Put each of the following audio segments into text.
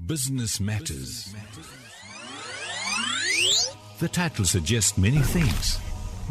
Business Matters. The title suggests many things.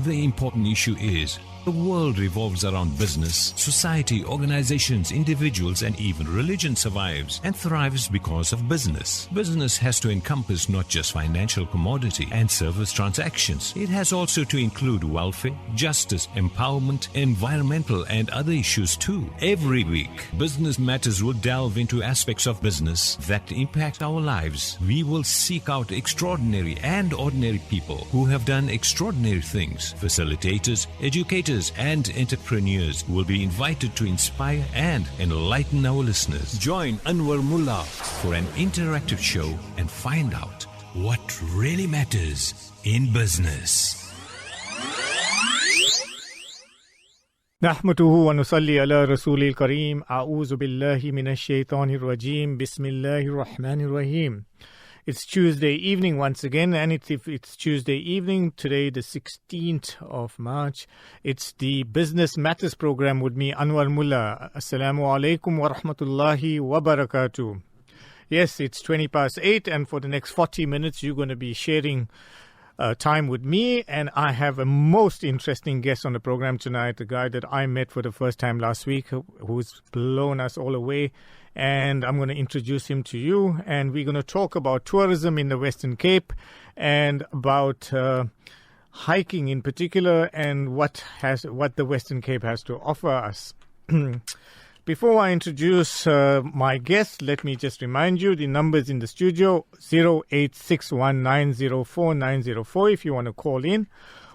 The important issue is the world revolves around business, society, organizations, individuals, and even religion survives and thrives because of business. Business has to encompass not just financial commodity and service transactions. It has also to include welfare, justice, empowerment, environmental, and other issues too. Every week, Business Matters will delve into aspects of business that impact our lives. We will seek out extraordinary and ordinary people who have done extraordinary things. Facilitators, educators, and entrepreneurs will be invited to inspire and enlighten our listeners. Join Anwar Mullah for an interactive show and find out what really matters in business. نحمده ونصلي على رسول الكريم أعوذ بالله من الشيطان الرجيم بسم الله الرحمن الرحيم. It's Tuesday evening once again, and it's Tuesday evening, today the 16th of March. It's the Business Matters program with me, Anwar Mullah. Assalamu alaikum wa rahmatullahi wa barakatuh. Yes, it's 20 past 8, and for the next 40 minutes, you're going to be sharing time with me, and I have a most interesting guest on the program tonight, a guy that I met for the first time last week, who's blown us all away. And I'm going to introduce him to you, and we're going to talk about tourism in the Western Cape and about hiking in particular and what the Western Cape has to offer us. Before I introduce my guest, let me just remind you the numbers in the studio: 0861904904 if you want to call in,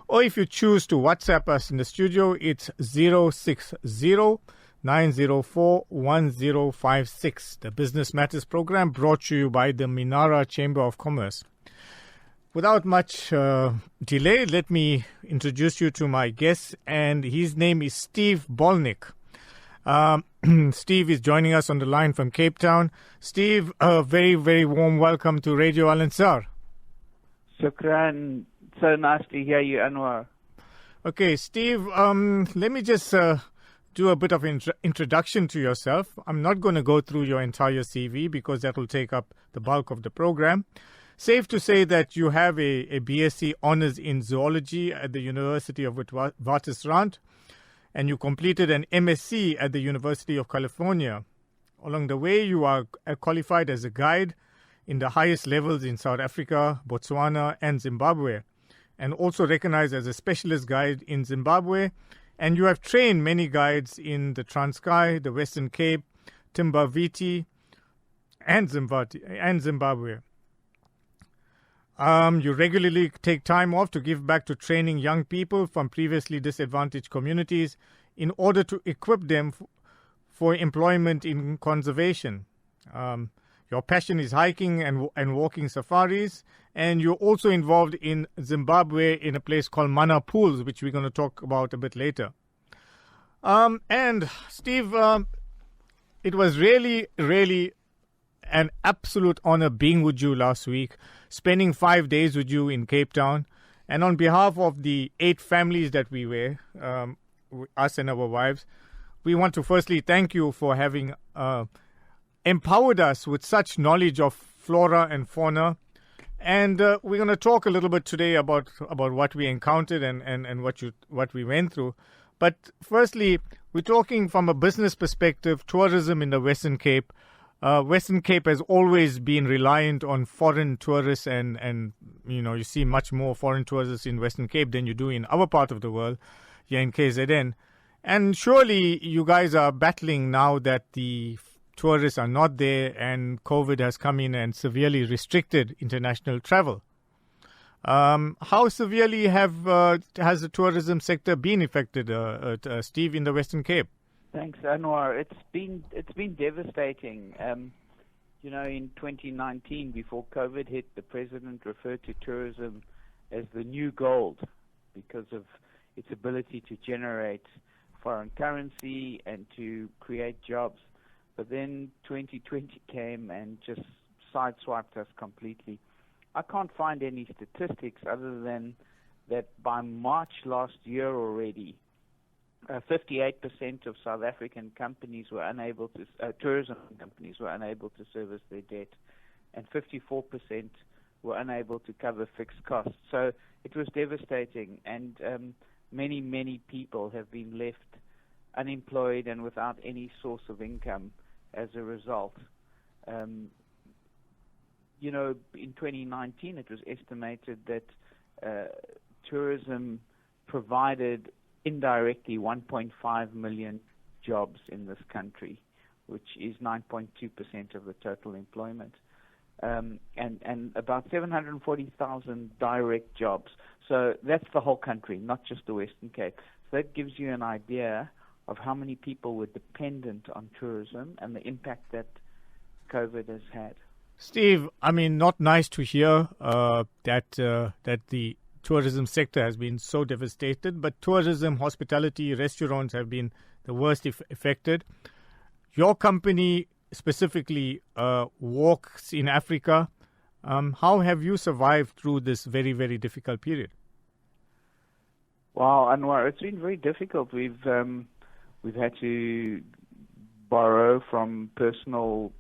or if you choose to WhatsApp us in the studio, it's 060-904-1056. The Business Matters program brought to you by the Minara Chamber of Commerce. Without much delay, let me introduce you to my guest, and his name is Steve Bolnick. Steve is joining us on the line from Cape Town. Steve, a very, very warm welcome to Radio Al Ansar. Shukran. So nice to hear you, Anwar. Okay, Steve, let me just do a bit of introduction to yourself. I'm not going to go through your entire CV because that will take up the bulk of the program. Safe to say that you have a BSc Honours in Zoology at the University of Witwatersrand, and you completed an MSc at the University of California. Along the way, you are qualified as a guide in the highest levels in South Africa, Botswana, and Zimbabwe, and also recognized as a specialist guide in Zimbabwe. And you have trained many guides in the Transkei, the Western Cape, Timbaviti, and Zimbabwe. You regularly take time off to give back to training young people from previously disadvantaged communities in order to equip them for employment in conservation. Your passion is hiking and walking safaris, and you're also involved in Zimbabwe in a place called Mana Pools, which we're going to talk about a bit later. And Steve, it was really, really an absolute honor being with you last week, spending 5 days with you in Cape Town. And on behalf of the 8 families that we were, us and our wives, we want to firstly thank you for having empowered us with such knowledge of flora and fauna. And we're going to talk a little bit today about what we encountered and what we went through. But firstly, we're talking from a business perspective, tourism in the Western Cape. Western Cape has always been reliant on foreign tourists, and you see much more foreign tourists in Western Cape than you do in our part of the world, here in KZN. And surely you guys are battling now that the tourists are not there and COVID has come in and severely restricted international travel. How severely has the tourism sector been affected, Steve, in the Western Cape? Thanks, Anwar. It's been devastating. In 2019, before COVID hit, the president referred to tourism as the new gold because of its ability to generate foreign currency and to create jobs. But then 2020 came and just sideswiped us completely. I can't find any statistics other than that by March last year already, 58% of South African companies were unable to, tourism companies were unable to service their debt. and 54% were unable to cover fixed costs. So it was devastating, and many, many people have been left unemployed and without any source of income as a result. You know, in 2019, it was estimated that tourism provided indirectly 1.5 million jobs in this country, which is 9.2% of the total employment, and about 740,000 direct jobs. So that's the whole country, not just the Western Cape. So that gives you an idea of how many people were dependent on tourism and the impact that COVID has had. Steve, I mean, not nice to hear that the tourism sector has been so devastated, but tourism, hospitality, restaurants have been the worst affected. Your company specifically walks in Africa. How have you survived through this very, very difficult period? Wow, Anwar, it's been very difficult. We've had to borrow from personal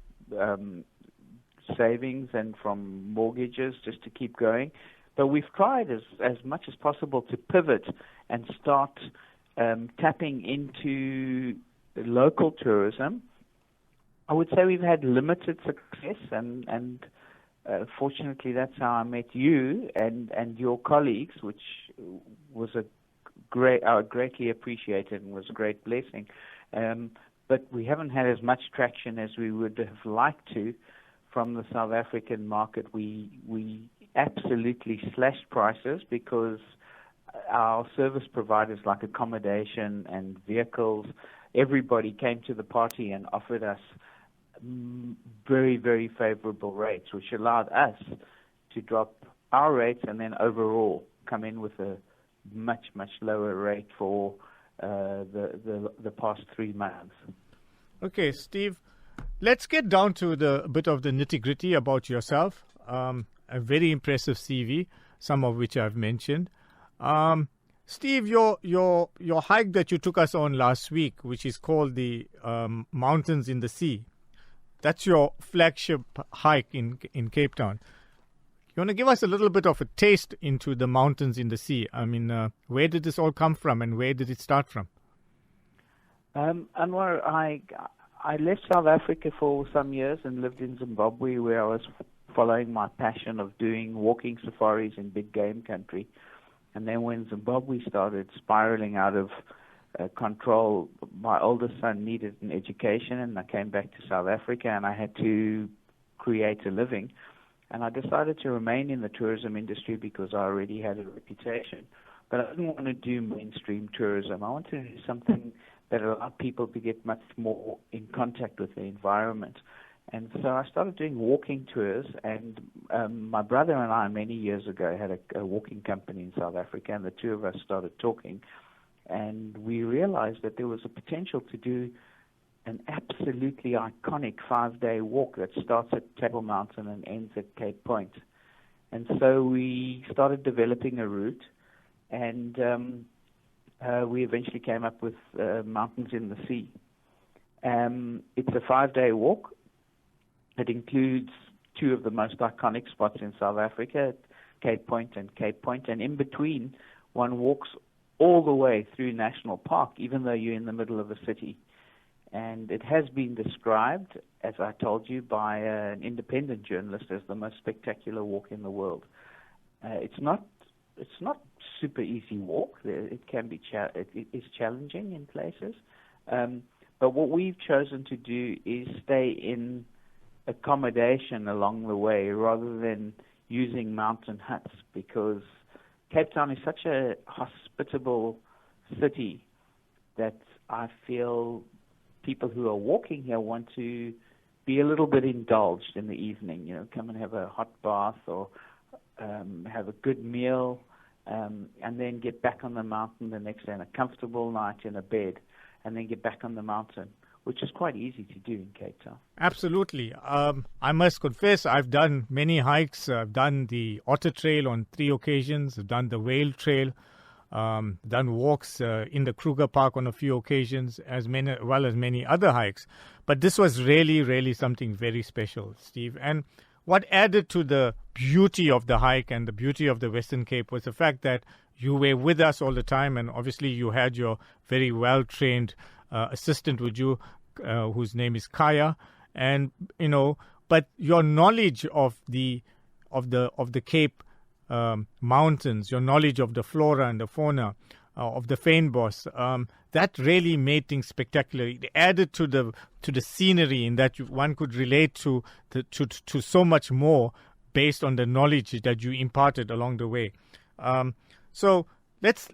savings and from mortgages just to keep going. But we've tried as much as possible to pivot and start tapping into local tourism. I would say we've had limited success, and fortunately that's how I met you and your colleagues, which was I greatly appreciated and was a great blessing. But we haven't had as much traction as we would have liked to from the South African market. We absolutely slashed prices because our service providers like accommodation and vehicles, everybody came to the party and offered us very, very favorable rates, which allowed us to drop our rates and then overall come in with a much, much lower rate for the past 3 months. Okay, Steve, let's get down to a bit of the nitty-gritty about yourself. A very impressive CV, some of which I've mentioned. Steve, your hike that you took us on last week, which is called the Mountains in the Sea, that's your flagship hike in Cape Town. You want to give us a little bit of a taste into the Mountains in the Sea? I mean, where did this all come from and where did it start from? Anwar, I left South Africa for some years and lived in Zimbabwe, where I was following my passion of doing walking safaris in big game country. And then when Zimbabwe started spiraling out of control, my oldest son needed an education, and I came back to South Africa and I had to create a living. And I decided to remain in the tourism industry because I already had a reputation. But I didn't want to do mainstream tourism. I wanted to do something that allowed people to get much more in contact with the environment. And so I started doing walking tours, and my brother and I many years ago had a walking company in South Africa, and the two of us started talking, and we realized that there was a potential to do an absolutely iconic 5-day walk that starts at Table Mountain and ends at Cape Point. And so we started developing a route, and we eventually came up with Mountains in the Sea. It's a 5-day walk. It includes 2 of the most iconic spots in South Africa, Cape Point and Cape Point, and in between, one walks all the way through National Park, even though you're in the middle of a city. And it has been described, as I told you, by an independent journalist as the most spectacular walk in the world. It's not super easy walk. It can be it is challenging in places, but what we've chosen to do is stay in accommodation along the way rather than using mountain huts, because Cape Town is such a hospitable city that I feel people who are walking here want to be a little bit indulged in the evening, come and have a hot bath or have a good meal, and then get back on the mountain the next day, and a comfortable night in a bed, and then get back on the mountain, which is quite easy to do in Cape Town. Absolutely. I must confess, I've done many hikes. I've done the Otter Trail on 3 occasions. I've done the Whale Trail. Done walks in the Kruger Park on a few occasions, as well as many other hikes. But this was really, really something very special, Steve. And what added to the beauty of the hike and the beauty of the Western Cape was the fact that you were with us all the time, and obviously you had your very well-trained assistant with you, whose name is Kaya, and but your knowledge of the Cape mountains, your knowledge of the flora and the fauna of the fynbos, that really made things spectacular. It added to the scenery in that one could relate to so much more based on the knowledge that you imparted along the way. So let's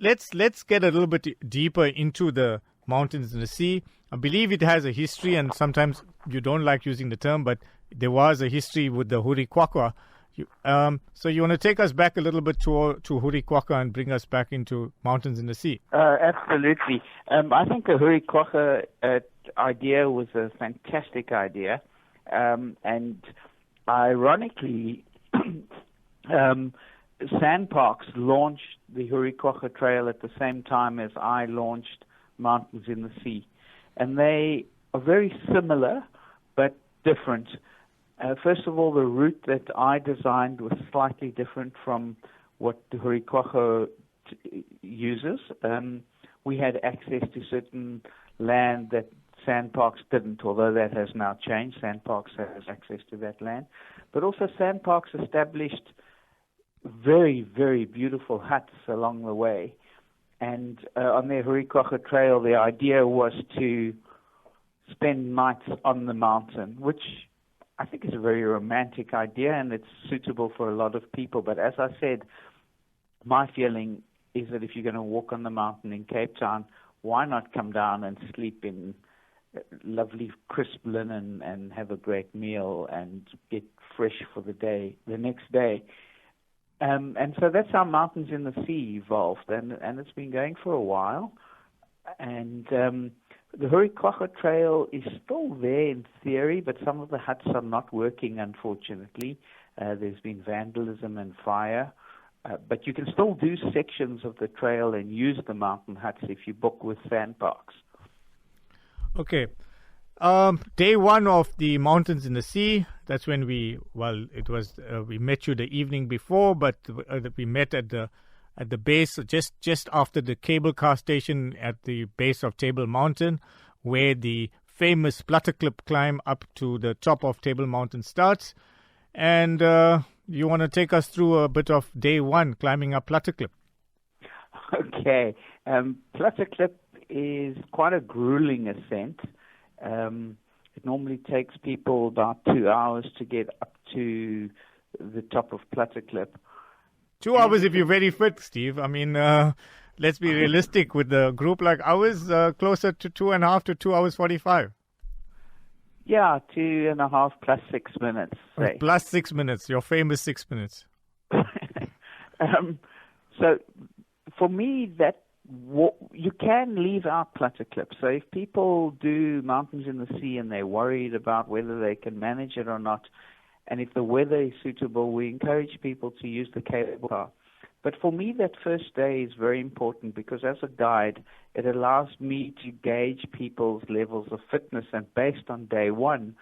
get a little bit deeper into the mountains and the sea. I believe it has a history, and sometimes you don't like using the term, but there was a history with the Hurikwakwa. So you want to take us back a little bit to Hurikwakwa and bring us back into mountains and the sea? Absolutely. I think the Hurikwakwa idea was a fantastic idea, and ironically, Sandparks launched the Hurikwakwa Trail at the same time as I launched Mountains in the Sea, and they are very similar but different. First of all, the route that I designed was slightly different from what the Hurikwakwa uses. We had access to certain land that Sandparks didn't, although that has now changed. Sandparks has access to that land. But also Sandparks established very, very beautiful huts along the way. And on the Hurikwakwa Trail, the idea was to spend nights on the mountain, which I think is a very romantic idea, and it's suitable for a lot of people. But as I said, my feeling is that if you're going to walk on the mountain in Cape Town, why not come down and sleep in lovely crisp linen and have a great meal and get fresh for the next day. And so that's how Mountains in the Sea evolved, and it's been going for a while. And the Hurikwakwa Trail is still there in theory, but some of the huts are not working, unfortunately. There's been vandalism and fire. But you can still do sections of the trail and use the mountain huts if you book with Sandparks. Okay. Day one of the Mountains in the Sea, that's when we met you the evening before, but we met at the base, just after the cable car station at the base of Table Mountain, where the famous Platteklip climb up to the top of Table Mountain starts. And you want to take us through a bit of day one, climbing up Platteklip? Okay. Platteklip is quite a grueling ascent. It normally takes people about 2 hours to get up to the top of Platteklip. 2 hours if you're very fit, Steve. I mean, let's be realistic. With a group like ours, closer to 2.5 to 2 hours 45. Yeah, 2.5 plus 6 minutes. Say. Plus 6 minutes, your famous 6 minutes. So for me, you can leave out Platteklip. So if people do Mountains in the Sea and they're worried about whether they can manage it or not, and if the weather is suitable, we encourage people to use the cable car. But for me, that first day is very important because as a guide, it allows me to gauge people's levels of fitness. And based on day one,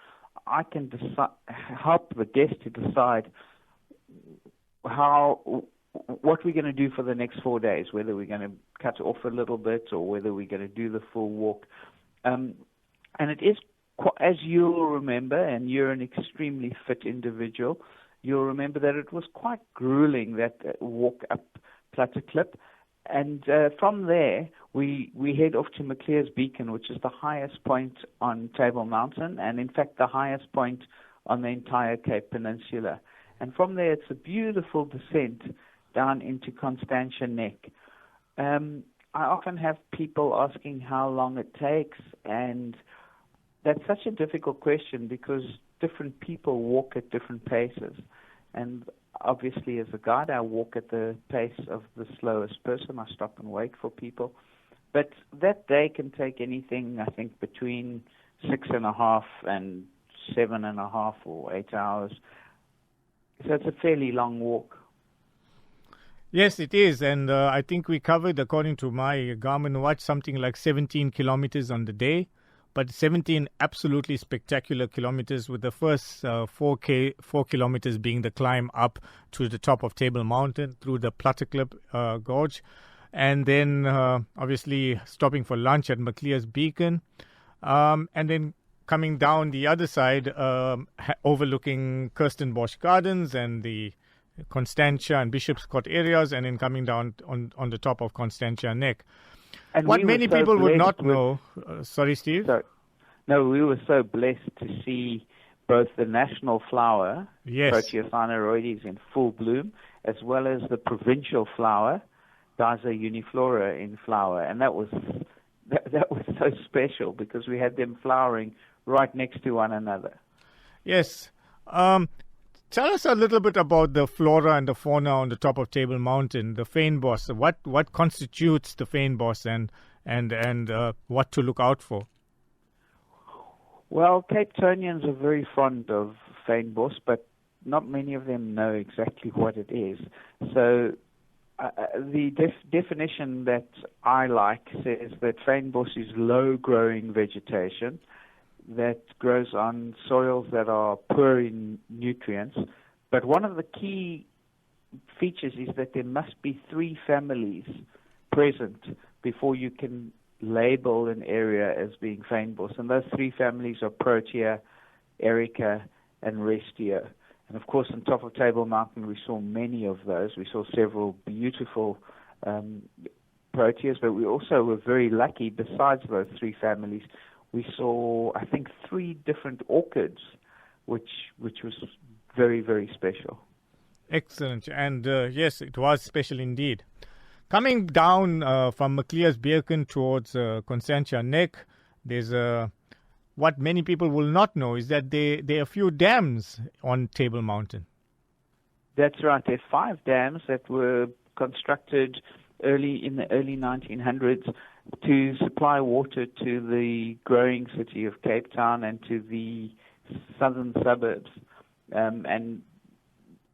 I can help the guest to decide what we're going to do for the next 4 days, whether we're going to cut off a little bit or whether we're going to do the full walk. And it is, as you'll remember, and you're an extremely fit individual, you'll remember that it was quite grueling, that walk up Platteklip. And from there, we head off to Maclear's Beacon, which is the highest point on Table Mountain, and in fact the highest point on the entire Cape Peninsula. And from there, it's a beautiful descent down into Constantia Neck. I often have people asking how long it takes, and that's such a difficult question because different people walk at different paces. And obviously, as a guide, I walk at the pace of the slowest person. I stop and wait for people. But that day can take anything, I think, between 6.5 and 7.5 or 8 hours. So it's a fairly long walk. Yes, it is. And I think we covered, according to my Garmin watch, something like 17 kilometers on the day. but 17 absolutely spectacular kilometers, with the first 4 kilometers being the climb up to the top of Table Mountain through the Platteklip Gorge, and then obviously stopping for lunch at Maclear's Beacon, and then coming down the other side, overlooking Kirstenbosch Gardens and the Constantia and Bishop's Court areas, and then coming down on the top of Constantia Neck. And What we were many so people would not blessed with- know, sorry, Steve? No, we were so blessed to see both the national flower, Yes. Proteus aneroides, in full bloom, as well as the provincial flower, Dyza uniflora, in flower. And that was so special because we had them flowering right next to one another. Yes. Tell us a little bit about the flora and the fauna on the top of Table Mountain, the fynbos. What constitutes the fynbos, and what to look out for? Well, Cape Townians are very fond of fynbos, but not many of them know exactly what it is. So the definition that I like says that fynbos is low-growing vegetation that grows on soils that are poor in nutrients. But one of the key features is that there must be 3 families present before you can label an area as being fynbos. And those 3 families are Protea, Erica, and Restia. And of course, on top of Table Mountain, we saw many of those. We saw several beautiful Proteas, but we also were very lucky, besides those 3 families, we saw, I think, 3 different orchids, which was very, very special. Excellent. And yes, it was special indeed. Coming down from Maclear's Beacon towards Constantia Neck, there's what many people will not know is that there are a few dams on Table Mountain. That's right. There are 5 dams that were constructed in the early 1900s to supply water to the growing city of Cape Town and to the southern suburbs. And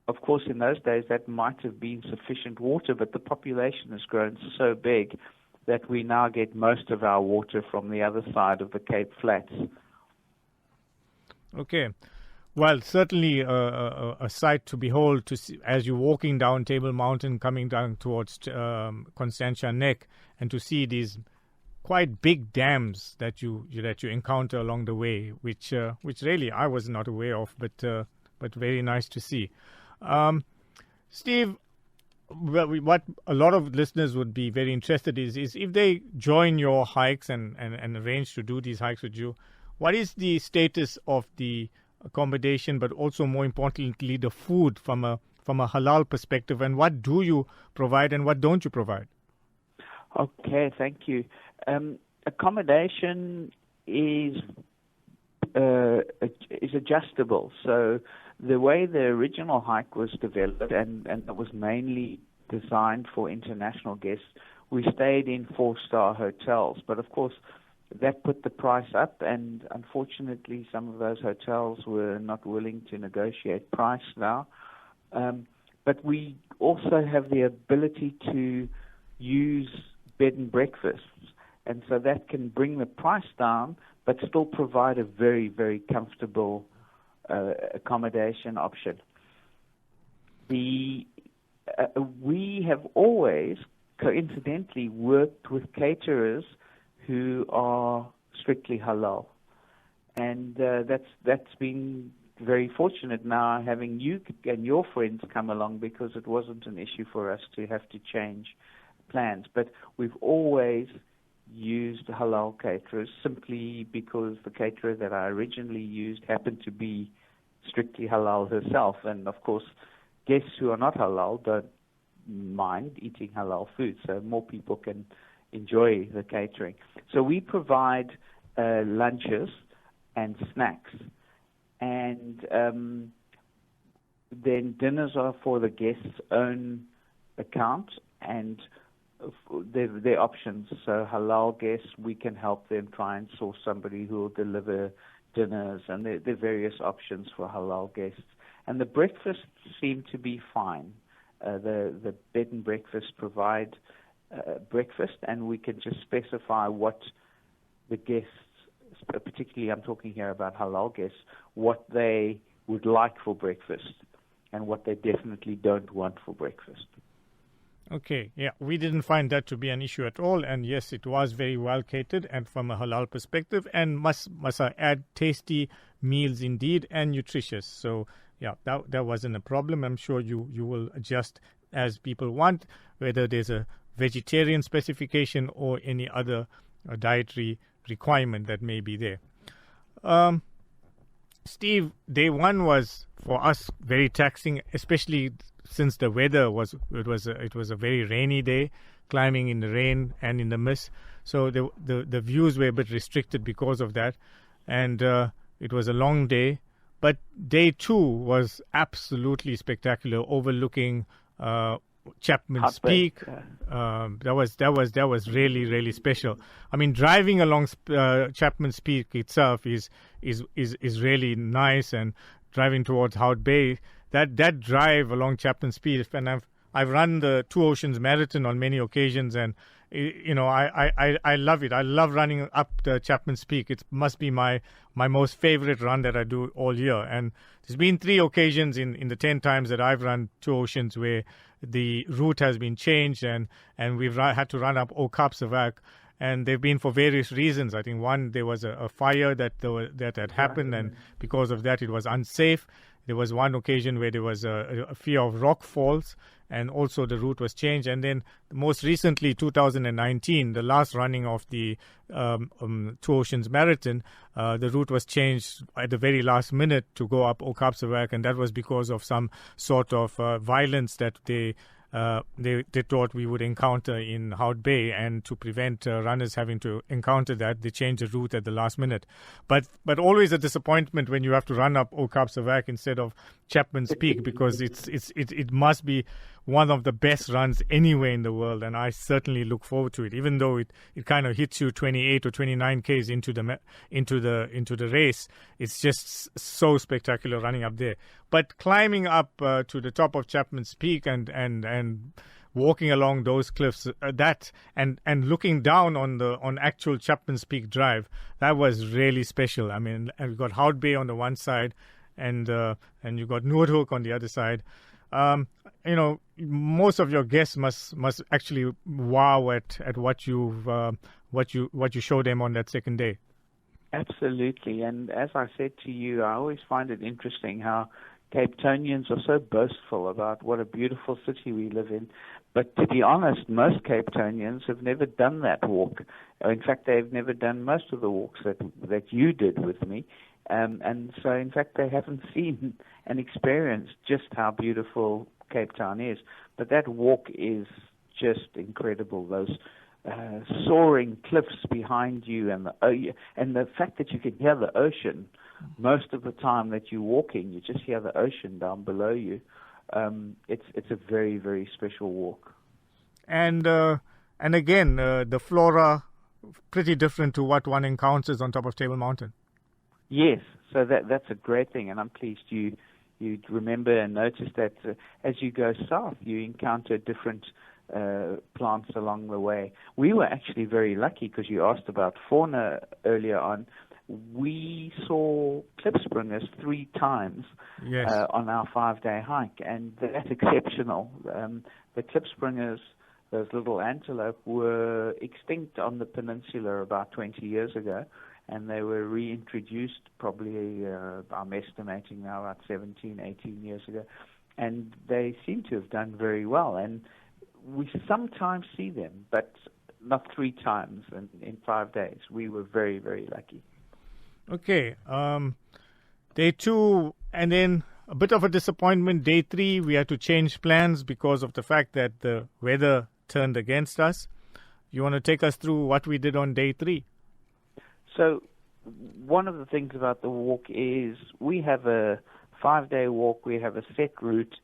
of course, in those days, that might have been sufficient water, but the population has grown so big that we now get most of our water from the other side of the Cape Flats. Okay. Well, certainly a sight to behold to see, as you're walking down Table Mountain, coming down towards Constantia Neck, and to see these quite big dams that you encounter along the way, which really I was not aware of, but very nice to see. Steve, what a lot of listeners would be very interested is if they join your hikes and arrange to do these hikes with you, what is the status of the accommodation, but also more importantly the food from a halal perspective, and what do you provide and what don't you provide? Okay, thank you. Accommodation is adjustable. So the way the original hike was developed, and it was mainly designed for international guests, we stayed in 4-star hotels. But of course, that put the price up, and unfortunately, some of those hotels were not willing to negotiate price now. But we also have the ability to use bed and breakfasts, and so that can bring the price down, but still provide a very, very comfortable accommodation option. We have always, coincidentally, worked with caterers who are strictly halal, and that's been very fortunate now having you and your friends come along, because it wasn't an issue for us to have to change plans. But we've always used halal caterers simply because the caterer that I originally used happened to be strictly halal herself, and of course guests who are not halal don't mind eating halal food, so more people can enjoy the catering. So we provide lunches and snacks, and then dinners are for the guest's own account, and their options. So halal guests, we can help them try and source somebody who will deliver dinners, and there are various options for halal guests. And the breakfasts seem to be fine. The bed and breakfast provide breakfast, and we can just specify what the guest's particularly I'm talking here about halal guests, what they would like for breakfast and what they definitely don't want for breakfast. Okay, yeah, we didn't find that to be an issue at all, and yes, it was very well catered and from a halal perspective, and must I add, tasty meals indeed and nutritious. So yeah, that wasn't a problem. I'm sure you will adjust as people want, whether there's a vegetarian specification or any other dietary requirement that may be there. Steve, day one was for us very taxing, especially since the weather was a very rainy day, climbing in the rain and in the mist. So the views were a bit restricted because of that, and it was a long day. But day two was absolutely spectacular, overlooking Chapman's Peak. That was really special. I mean, driving along Chapman's Peak itself is really nice, and driving towards Hout Bay, that drive along Chapman's Peak, and I've run the Two Oceans Marathon on many occasions, and I love it. I love running up the Chapman's Peak. It must be my most favorite run that I do all year. And there's been 3 occasions in the 10 times that I've run Two Oceans where the route has been changed, and we've had to run up Okap Savak. And they've been for various reasons. I think one, there was a fire that had happened, and because of that, it was unsafe. There was one occasion where there was a fear of rock falls, and also the route was changed. And then most recently, 2019, the last running of the Two Oceans Marathon, the route was changed at the very last minute to go up Okap Savak, and that was because of some sort of violence that they thought we would encounter in Hout Bay, and to prevent runners having to encounter that, they changed the route at the last minute. But always a disappointment when you have to run up Okap Savak instead of Chapman's Peak, because it must be one of the best runs anywhere in the world, and I certainly look forward to it. Even though it kind of hits you 28 or 29 k's into the race, it's just so spectacular running up there. But climbing up to the top of Chapman's Peak and walking along those cliffs, and looking down on actual Chapman's Peak Drive, that was really special. I mean, we got Hout Bay on the one side, and you got Noordhoek on the other side. Most of your guests must actually wow at what you show them on that second day. Absolutely, and as I said to you, I always find it interesting how Cape Townians are so boastful about what a beautiful city we live in. But to be honest, most Cape Townians have never done that walk. In fact, they've never done most of the walks that you did with me. And so, in fact, they haven't seen and experienced just how beautiful Cape Town is. But that walk is just incredible. Those soaring cliffs behind you, and the fact that you can hear the ocean most of the time that you're walking, you just hear the ocean down below you. It's a very, very special walk. And again, the flora pretty different to what one encounters on top of Table Mountain. Yes, so that's a great thing, and I'm pleased you remember and notice that as you go south, you encounter different plants along the way. We were actually very lucky, because you asked about fauna earlier on. We saw klipspringers 3 times on our 5-day hike, and that's exceptional. The klipspringers, those little antelope, were extinct on the peninsula about 20 years ago, and they were reintroduced probably, I'm estimating now, about 17, 18 years ago, and they seem to have done very well. And we sometimes see them, but not 3 times in 5 days. We were very, very lucky. Okay, day 2, and then a bit of a disappointment. Day 3, we had to change plans because of the fact that the weather turned against us. You want to take us through what we did on day 3? So one of the things about the walk is we have a 5-day walk, we have a set route,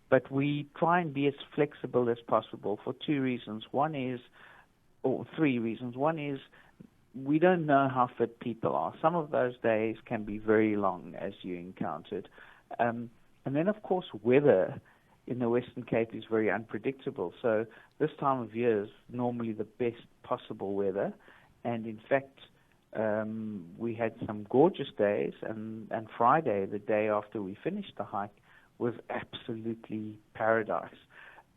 but we try and be as flexible as possible for 2 reasons. 3 reasons. One is we don't know how fit people are. Some of those days can be very long, as you encountered. And then, of course, weather in the Western Cape is very unpredictable. So this time of year is normally the best possible weather. And in fact, We had some gorgeous days, and Friday, the day after we finished the hike, was absolutely paradise.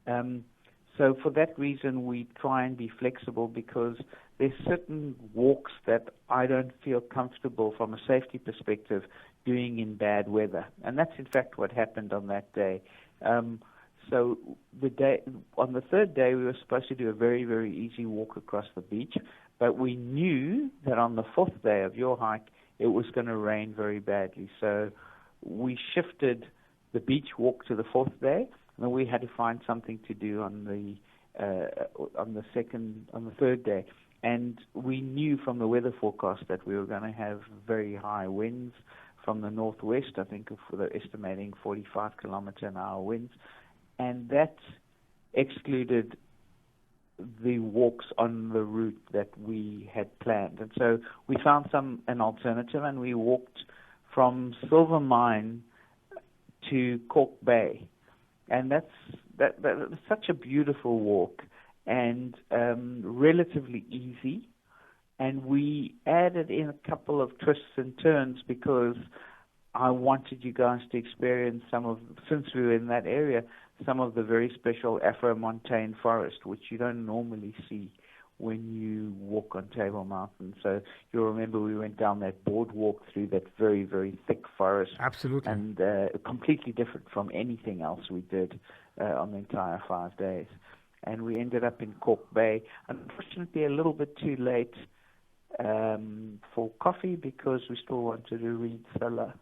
So for that reason, we try and be flexible, because there's certain walks that I don't feel comfortable from a safety perspective doing in bad weather. And that's in fact what happened on that day. So on the third day, we were supposed to do a very, very easy walk across the beach, but we knew that on the fourth day of your hike, it was going to rain very badly. So we shifted the beach walk to the fourth day, and then we had to find something to do on the third day. And we knew from the weather forecast that we were going to have very high winds from the northwest. I think they're estimating 45 kilometer an hour winds, and that excluded the walks on the route that we had planned. And so we found an alternative, and we walked from Silver Mine to Cork Bay. And that's such a beautiful walk, and relatively easy. And we added in a couple of twists and turns, because I wanted you guys to experience since we were in that area, some of the very special Afro-montane forest, which you don't normally see when you walk on Table Mountain. So you'll remember we went down that boardwalk through that very, very thick forest. Absolutely. And completely different from anything else we did on the entire 5 days. And we ended up in Cork Bay, unfortunately a little bit too late for coffee, because we still wanted to read Salah.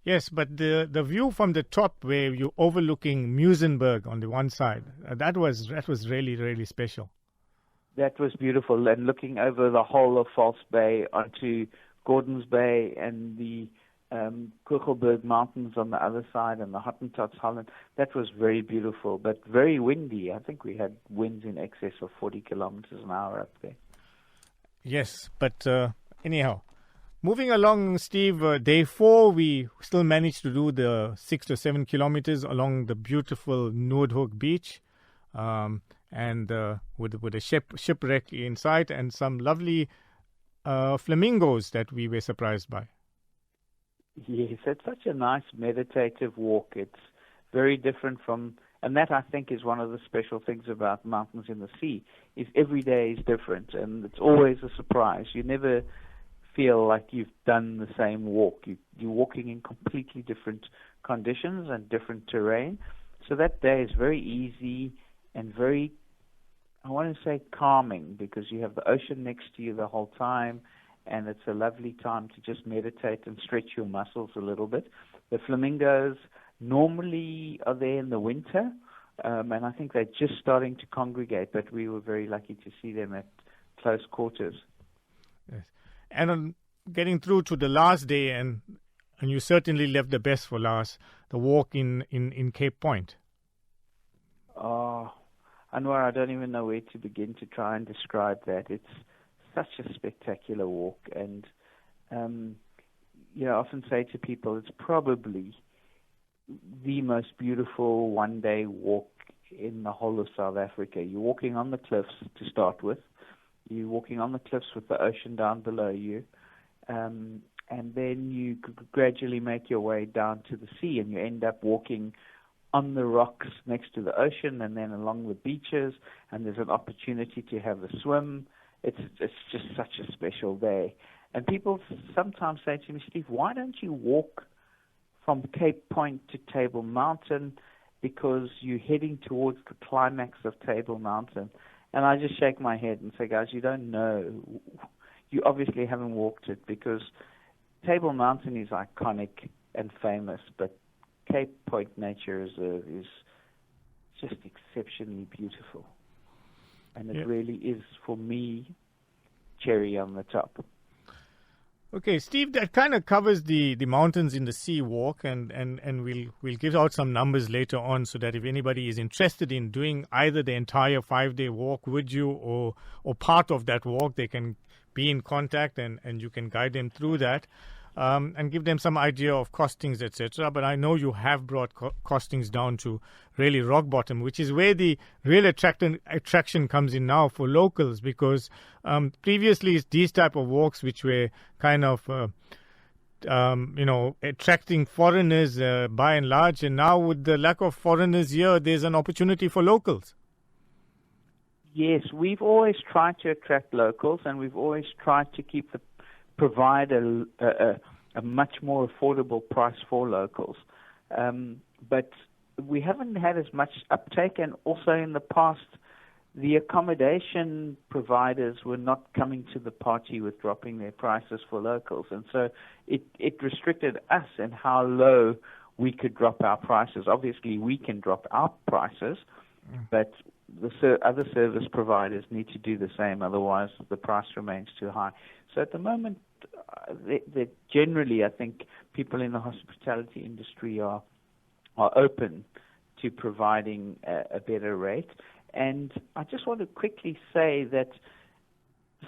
Yes, but the view from the top, where you're overlooking Muizenberg on the one side, that was really, really special. That was beautiful, and looking over the whole of False Bay onto Gordons Bay and the Kugelberg Mountains on the other side, and the Hottentots Holland, that was very beautiful, but very windy. I think we had winds in excess of 40 kilometers an hour up there. Yes, but anyhow, moving along, Steve, day 4, we still managed to do the 6 to 7 kilometers along the beautiful Noordhoek Beach, and with a shipwreck in sight, and some lovely flamingos that we were surprised by. Yes, it's such a nice meditative walk. It's very different and that I think is one of the special things about Mountains in the Sea, is every day is different, and it's always a surprise. You never feel like you've done the same walk. You're walking in completely different conditions and different terrain. So that day is very easy and very, I want to say, calming, because you have the ocean next to you the whole time, and it's a lovely time to just meditate and stretch your muscles a little bit. The flamingos normally are there in the winter, and I think they're just starting to congregate, but we were very lucky to see them at close quarters. Yes. And on getting through to the last day, and you certainly left the best for last, the walk in Cape Point. Oh, Anwar, I don't even know where to begin to try and describe that. It's such a spectacular walk, and I often say to people, it's probably the most beautiful one-day walk in the whole of South Africa. You're walking on the cliffs to start with. You're walking on the cliffs with the ocean down below you, and then you gradually make your way down to the sea, and you end up walking on the rocks next to the ocean, and then along the beaches, and there's an opportunity to have a swim. It's just such a special day. And people sometimes say to me, Steve, why don't you walk from Cape Point to Table Mountain, because you're heading towards the climax of Table Mountain? And I just shake my head and say, guys, you don't know. You obviously haven't walked it, because Table Mountain is iconic and famous, but Cape Point nature is just exceptionally beautiful. And it really is, for me, cherry on the top. Okay, Steve, that kind of covers the Mountains in the Sea walk, and we'll give out some numbers later on, so that if anybody is interested in doing either the entire 5-day walk with you or part of that walk, they can be in contact and you can guide them through that. and give them some idea of costings, etc. But I know you have brought costings down to really rock bottom, which is where the real attraction comes in now for locals, because previously it's these type of walks which were kind of attracting foreigners by and large, and now with the lack of foreigners here, there's an opportunity for locals. Yes, we've always tried to attract locals, and we've always tried to provide a much more affordable price for locals. But we haven't had as much uptake, and also in the past, the accommodation providers were not coming to the party with dropping their prices for locals, and so it restricted us in how low we could drop our prices. Obviously, we can drop our prices, but the other service providers need to do the same, otherwise the price remains too high. So at the moment, generally, I think people in the hospitality industry are open to providing a better rate. And I just want to quickly say that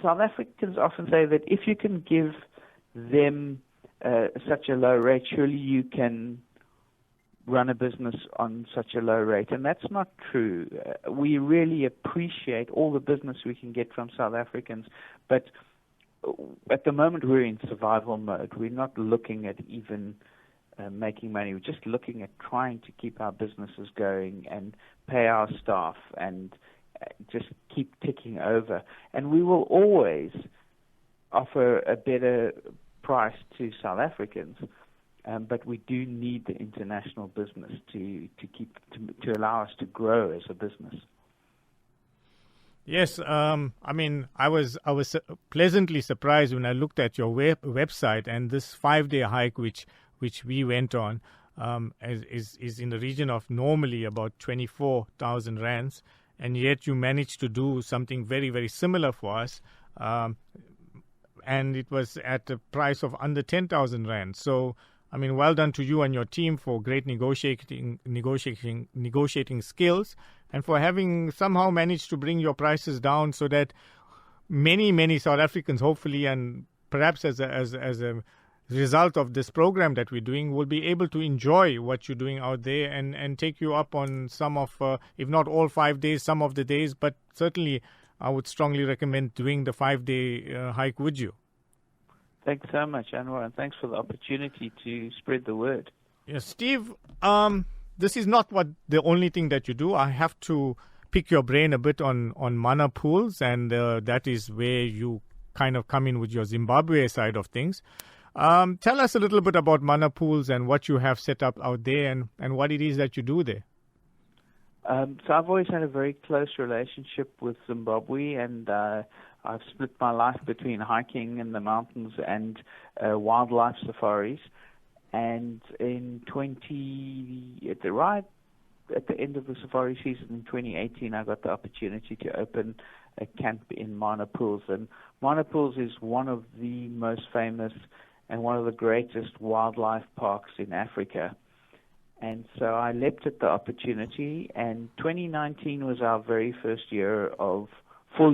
South Africans often say that if you can give them such a low rate, surely you can run a business on such a low rate. And that's not true. We really appreciate all the business we can get from South Africans, but at the moment we're in survival mode. We're not looking at even making money. We're just looking at trying to keep our businesses going and pay our staff and just keep ticking over. And we will always offer a better price to South Africans, but we do need the international business to allow us to grow as a business. Yes, I mean, I was pleasantly surprised when I looked at your website, and this 5-day hike which we went on is in the region of normally about 24,000 rands, and yet you managed to do something very, very similar for us, and it was at a price of under 10,000 rands. So, I mean, well done to you and your team for great negotiating skills, and for having somehow managed to bring your prices down so that many South Africans, hopefully, and perhaps as a result of this program that we're doing, will be able to enjoy what you're doing out there and take you up on some of, if not all 5 days, some of the days. But certainly, I would strongly recommend doing the 5-day hike with you. Thanks so much, Anwar, and thanks for the opportunity to spread the word. Yes, Steve, this is not the only thing that you do. I have to pick your brain a bit on Mana Pools, and that is where you kind of come in with your Zimbabwe side of things. Tell us a little bit about Mana Pools and what you have set up out there and what it is that you do there. So I've always had a very close relationship with Zimbabwe, and I've split my life between hiking in the mountains and wildlife safaris. And at the end of the safari season in 2018, I got the opportunity to open a camp in Mana Pools. And Mana Pools is one of the most famous and one of the greatest wildlife parks in Africa. And so I leapt at the opportunity, and 2019 was our very first year of full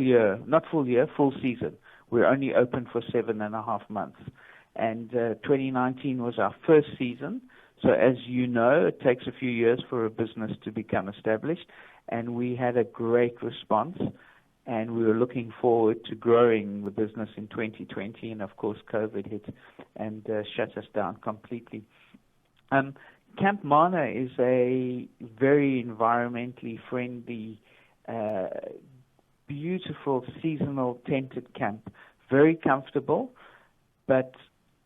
season. We're only open for 7.5 months. And 2019 was our first season. So as you know, it takes a few years for a business to become established. And we had a great response. And we were looking forward to growing the business in 2020. And of course, COVID hit and shut us down completely. Camp Mana is a very environmentally friendly, beautiful seasonal tented camp, very comfortable, but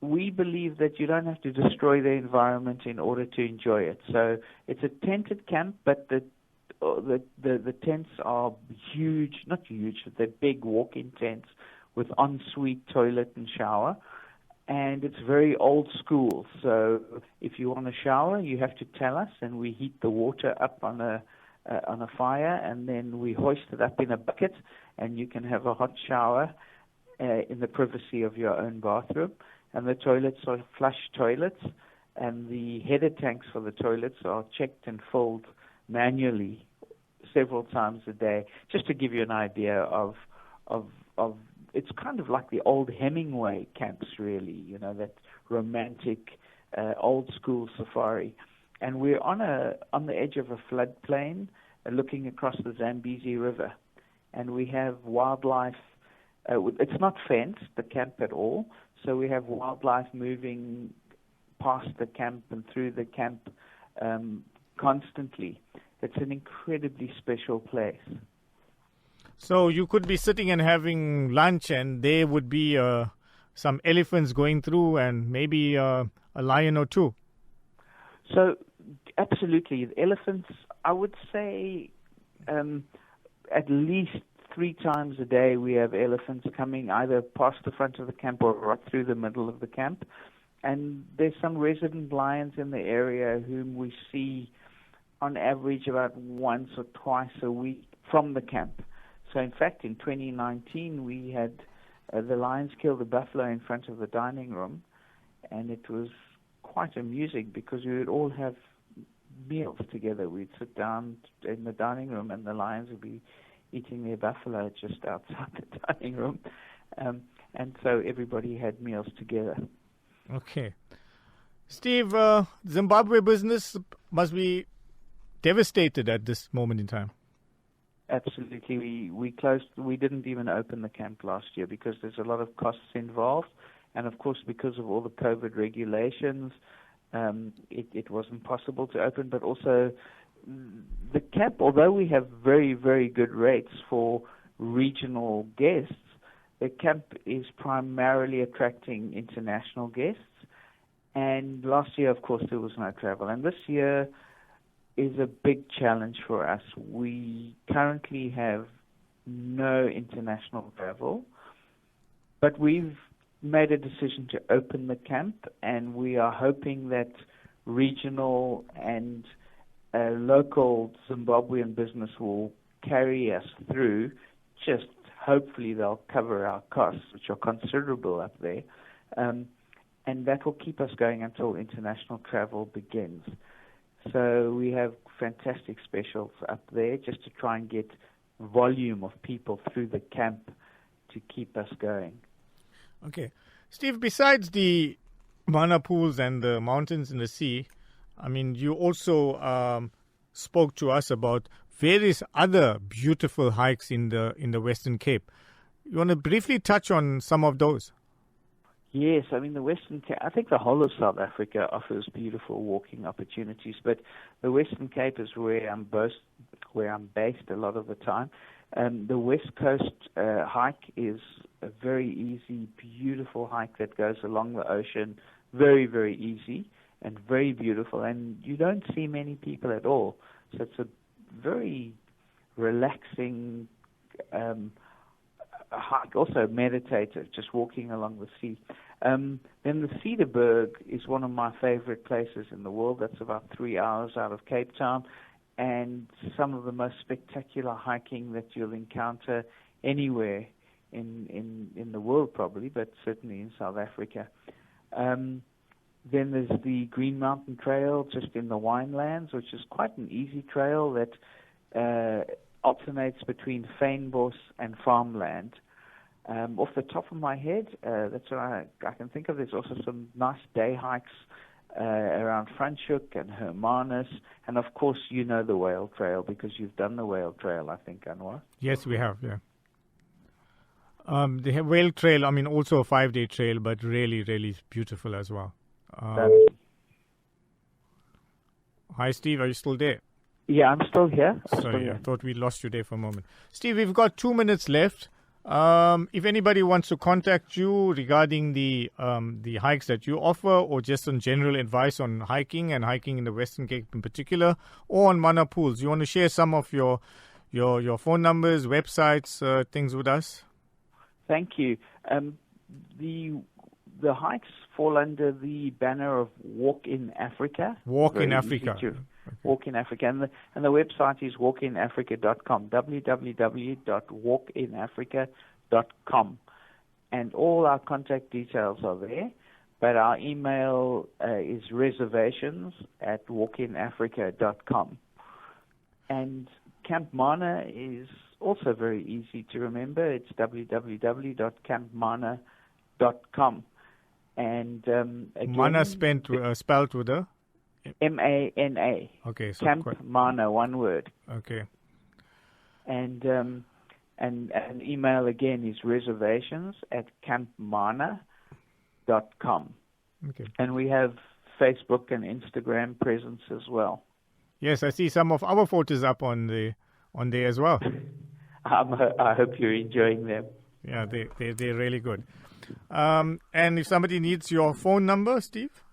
we believe that you don't have to destroy the environment in order to enjoy it. So it's a tented camp, but the tents are huge, not huge, they're big walk-in tents with ensuite toilet and shower. And it's very old school. So if you want to shower, you have to tell us, and we heat the water up on a fire, and then we hoist it up in a bucket, and you can have a hot shower in the privacy of your own bathroom. And the toilets are flush toilets, and the header tanks for the toilets are checked and filled manually several times a day. Just to give you an idea of it's kind of like the old Hemingway camps, really, that romantic, old school safari. And we're on the edge of a floodplain, looking across the Zambezi River, and we have wildlife. It's not fenced, the camp, at all, so we have wildlife moving past the camp and through the camp constantly. It's an incredibly special place. So you could be sitting and having lunch, and there would be some elephants going through, and maybe a lion or two. So, absolutely, the elephants, I would say, at least 3 times a day we have elephants coming either past the front of the camp or right through the middle of the camp. And there's some resident lions in the area whom we see on average about once or twice a week from the camp. So in fact, in 2019, we had the lions kill the buffalo in front of the dining room, and it was quite amusing because we would all have meals together. We'd sit down in the dining room, and the lions would be eating their buffalo just outside the dining room. And so everybody had meals together. Okay. Steve, Zimbabwe business must be devastated at this moment in time. Absolutely. We closed. We didn't even open the camp last year because there's a lot of costs involved, and of course because of all the COVID regulations, it wasn't possible to open. But also, the camp, although we have very, very good rates for regional guests, the camp is primarily attracting international guests. And last year, of course, there was no travel, and this year is a big challenge for us. We currently have no international travel, but we've made a decision to open the camp, and we are hoping that regional and local Zimbabwean business will carry us through. Just hopefully they'll cover our costs, which are considerable up there, and that will keep us going until international travel begins. So we have fantastic specials up there just to try and get volume of people through the camp to keep us going. Okay. Steve, besides the Mana pools and the mountains and the sea, I mean, you also spoke to us about various other beautiful hikes in the Western Cape. You want to briefly touch on some of those? Yes, I mean the Western Cape. I think the whole of South Africa offers beautiful walking opportunities, but the Western Cape is where I'm based a lot of the time. The West Coast hike is a very easy, beautiful hike that goes along the ocean. Very, very easy and very beautiful, and you don't see many people at all. So it's a very relaxing hike, also meditative, just walking along the sea. Then the Cedarburg is one of my favorite places in the world. That's about 3 hours out of Cape Town, and some of the most spectacular hiking that you'll encounter anywhere in the world probably, but certainly in South Africa. Then there's the Green Mountain Trail just in the Winelands, which is quite an easy trail that alternates between fynbos and farmland. Off the top of my head, that's what I can think of. There's also some nice day hikes around Franschhoek and Hermanus, and of course you know the Whale Trail because you've done the Whale Trail, I think, Anwar. Yes, we have, yeah. The Whale Trail, I mean, also a 5-day trail, but really, really beautiful as well. Hi, Steve, are you still there? Yeah, I'm still here. Sorry, I thought we lost you there for a moment. Steve, we've got 2 minutes left. If anybody wants to contact you regarding the hikes that you offer, or just on general advice on hiking and hiking in the Western Cape in particular, or on Mana pools, you want to share some of your phone numbers, websites, things with us? Thank you. The hikes fall under the banner of Walk in Africa. Walk in Africa. Okay. Walk in Africa. And the website is walkinafrica.com, www.walkinafrica.com. And all our contact details are there, but our email is reservations@walkinafrica.com. And Camp Mana is also very easy to remember. It's www.campmana.com. And again, Mana spelled with a M-A-N-A. Okay, so Camp Mana, one word. Okay. And email again is reservations@campmana.com. Okay. And we have Facebook and Instagram presence as well. Yes, I see some of our photos up on there as well. I hope you're enjoying them. Yeah, they're really good. And if somebody needs your phone number, Steve?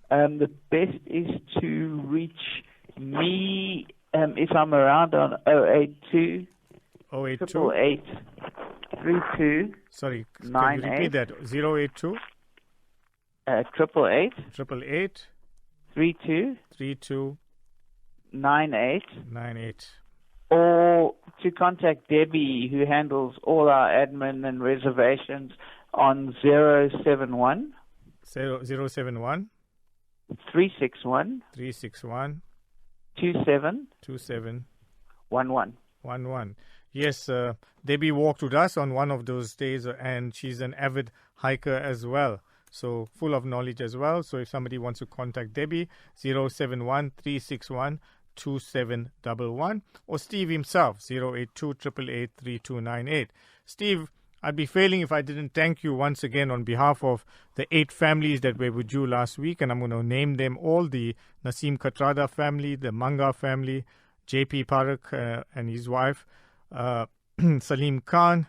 The best is to reach me if I'm around on 082 888 32. Sorry, can 98. you repeat that? 082 888 888 32 32 98. 98. Or to contact Debbie, who handles all our admin and reservations, on 071 071 361 361 27 11. Yes, Debbie walked with us on one of those days, and she's an avid hiker as well. So full of knowledge as well. So if somebody wants to contact Debbie, 071 361 2711, or Steve himself, 082 888 3298. Steve, I'd be failing if I didn't thank you once again on behalf of the 8 families that were with you last week, and I'm going to name them all: the Naseem Katrada family, the Manga family, JP Parak and his wife, Salim Khan,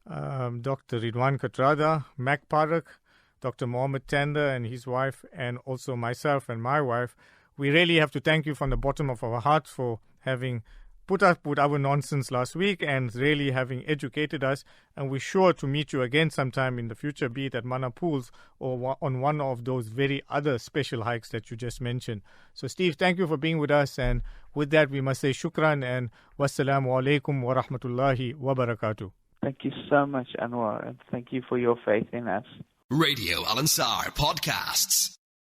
Dr. Ridwan Katrada, Mac Parak, Dr. Mohammed Tanda and his wife, and also myself and my wife. We really have to thank you from the bottom of our hearts for having put up with our nonsense last week and really having educated us. And we're sure to meet you again sometime in the future, be it at Mana Pools or on one of those very other special hikes that you just mentioned. So, Steve, thank you for being with us. And with that, we must say shukran and wassalamu alaikum wa rahmatullahi wa barakatuh. Thank you so much, Anwar, and thank you for your faith in us. Radio Al Ansar Podcasts.